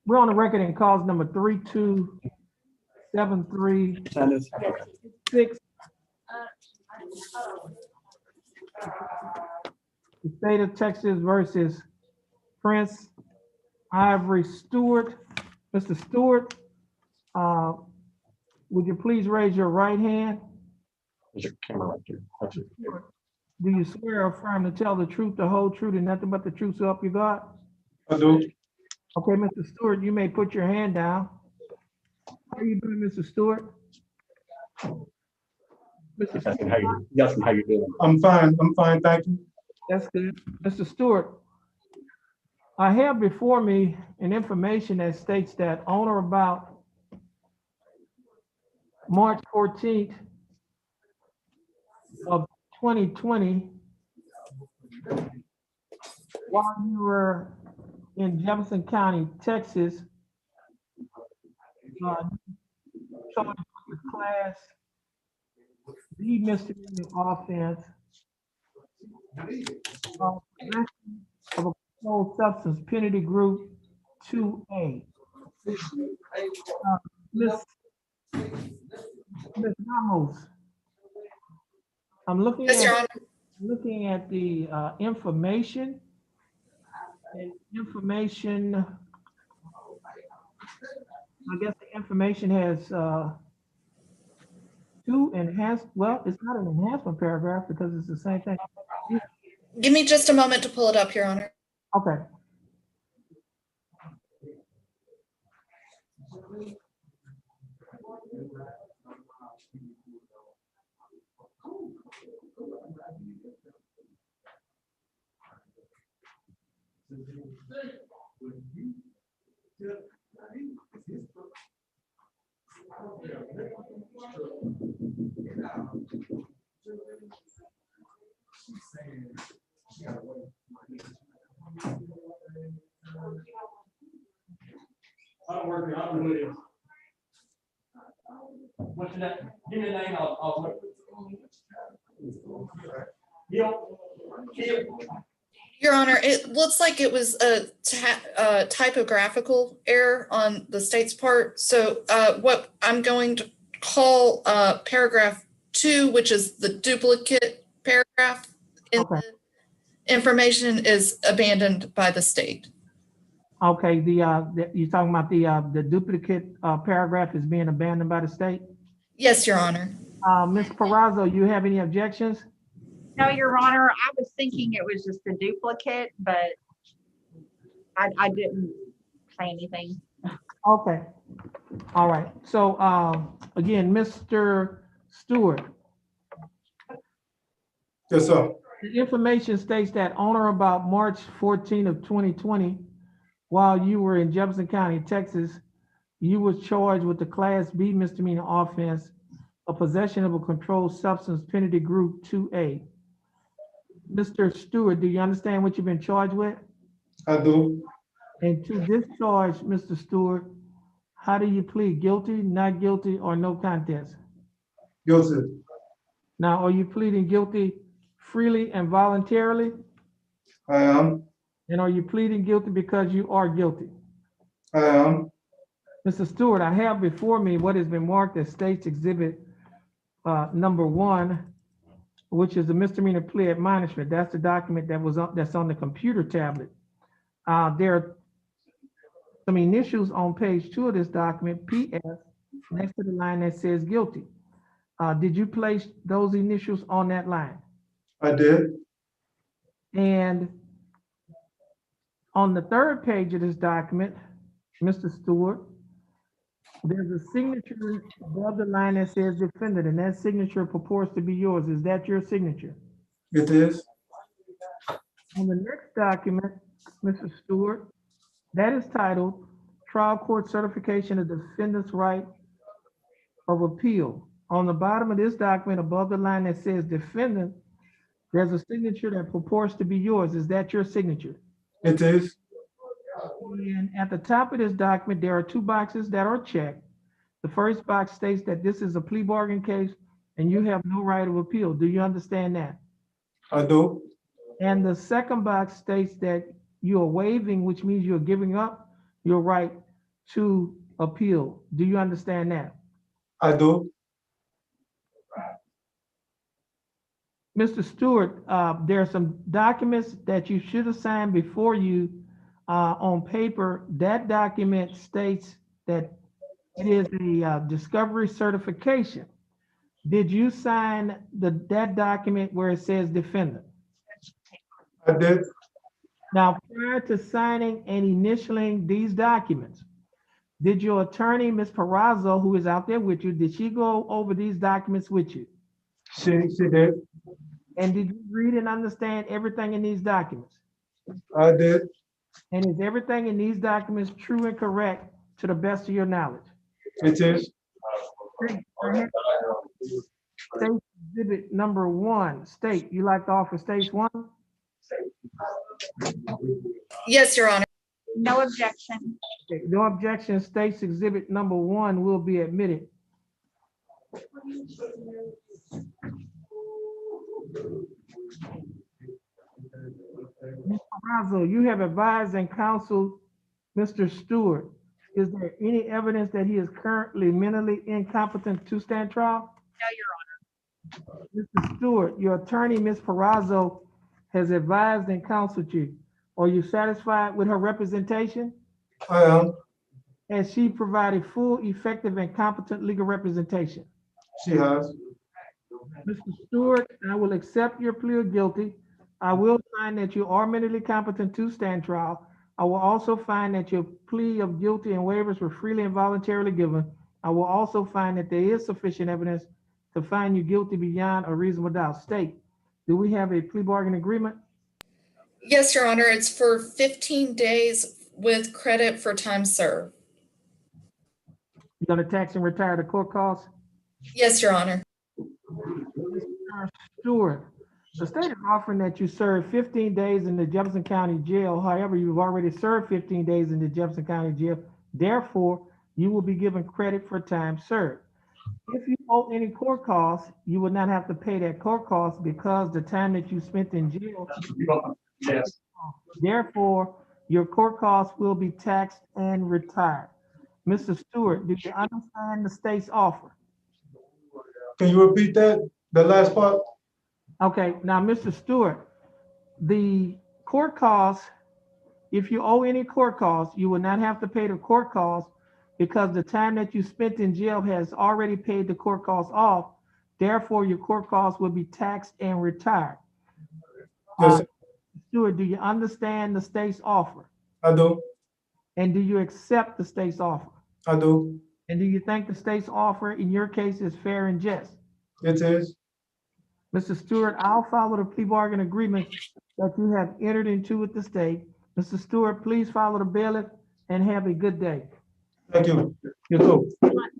We're on the record in cause number 327366. The state of Texas versus Prince Ivory Stewart. Mr. Stewart, would you please raise your right hand? There's a camera right there. That's it. Do you swear or affirm to tell the truth, the whole truth, and nothing but the truth so help you God? I do. Okay, Mr. Stewart, you may put your hand down. How are you doing, Mr. Stewart? Mr. Asking how you, asking how you doing. I'm fine, thank you. That's good. Mr. Stewart, I have before me an information that states that on or about March 14th of 2020, while you were in Jefferson County, Texas, charged with the class B misdemeanor offense of possession of a controlled substance, penalty group 2A. Ms. Ramos, I'm looking Yes, Your at Honor. the information. And information, I guess the information has two enhanced, well, it's not an enhancement paragraph because it's the same thing. Give me just a moment to pull it up, Your Honor. Okay. What's your name? Give me a name, I'll look. Your Honor, it looks like it was a typographical error on the state's part. So what I'm going to call paragraph 2, which is the duplicate paragraph in Okay. the information, is abandoned by the state. Okay, you're talking about the duplicate paragraph is being abandoned by the state? Yes, Your Honor. Ms. Perazo, you have any objections? No, Your Honor, I was thinking it was just a duplicate, but I didn't say anything. Okay, all right. So again, Mr. Stewart, Yes, sir. the information states that on or about March 14 of 2020, while you were in Jefferson County, Texas, you were charged with the Class B misdemeanor offense of possession of a controlled substance, penalty group 2A. Mr. Stewart, do you understand what you've been charged with? I do. And to this charge, Mr. Stewart, how do you plead? Guilty, not guilty, or no contest? Guilty. Now, are you pleading guilty freely and voluntarily? I am. And are you pleading guilty because you are guilty? I am. Mr. Stewart, I have before me what has been marked as State's Exhibit number 1, which is the misdemeanor plea admonishment. That's the document that's on the computer tablet. There are some initials on page 2 of this document, PS, next to the line that says guilty. Did you place those initials on that line? I did. And on the 3rd page of this document, Mr. Stewart, there's a signature above the line that says defendant, and that signature purports to be yours. Is that your signature? It is. On the next document, Mr. Stewart, that is titled Trial Court Certification of Defendant's Right of Appeal. On the bottom of this document, above the line that says defendant, there's a signature that purports to be yours. Is that your signature? It is. And at the top of this document, there are 2 boxes that are checked. The first box states that this is a plea bargain case and you have no right of appeal. Do you understand that? I do. And the second box states that you are waiving, which means you're giving up your right to appeal. Do you understand that? I do. Mr. Stewart, there are some documents that you should have signed before you on paper. That document states that it is a discovery certification. Did you sign that document where it says defendant? I did. Now, prior to signing and initialing these documents, did your attorney, Ms. Perazzo, who is out there with you, did she go over these documents with you? She did. And did you read and understand everything in these documents? I did. And is everything in these documents true and correct to the best of your knowledge? It is. State exhibit number 1, state, you like to offer states 1? Yes, Your Honor. No objection. Okay, no objection, states exhibit number 1 will be admitted. Ms. Perazzo, you have advised and counseled Mr. Stewart. Is there any evidence that he is currently mentally incompetent to stand trial? No, Your Honor. Mr. Stewart, your attorney, Ms. Perazzo, has advised and counseled you. Are you satisfied with her representation? I am. Has she provided full, effective, and competent legal representation? She has. Mr. Stewart, I will accept your plea of guilty. I will find that you are mentally competent to stand trial. I will also find that your plea of guilty and waivers were freely and voluntarily given. I will also find that there is sufficient evidence to find you guilty beyond a reasonable doubt. State, do we have a plea bargain agreement? Yes, Your Honor. It's for 15 days with credit for time served. You're gonna tax and retire the court costs? Yes, Your Honor. Mr. Stewart, the state is offering that you serve 15 days in the Jefferson County Jail. However, you've already served 15 days in the Jefferson County Jail. Therefore, you will be given credit for time served. If you owe any court costs, you will not have to pay that court cost because the time that you spent in jail. Yes. Therefore, your court costs will be taxed and retired. Mr. Stewart, do you understand the state's offer? Can you repeat that? The last part? Okay, now, Mr. Stewart, the court costs, if you owe any court costs, you will not have to pay the court costs because the time that you spent in jail has already paid the court costs off. Therefore, your court costs will be taxed and retired. Yes, Stewart, do you understand the state's offer? I do. And do you accept the state's offer? I do. And do you think the state's offer in your case is fair and just? It is. Mr. Stewart, I'll follow the plea bargain agreement that you have entered into with the state. Mr. Stewart, please follow the bailiff and have a good day. Thank you. You too.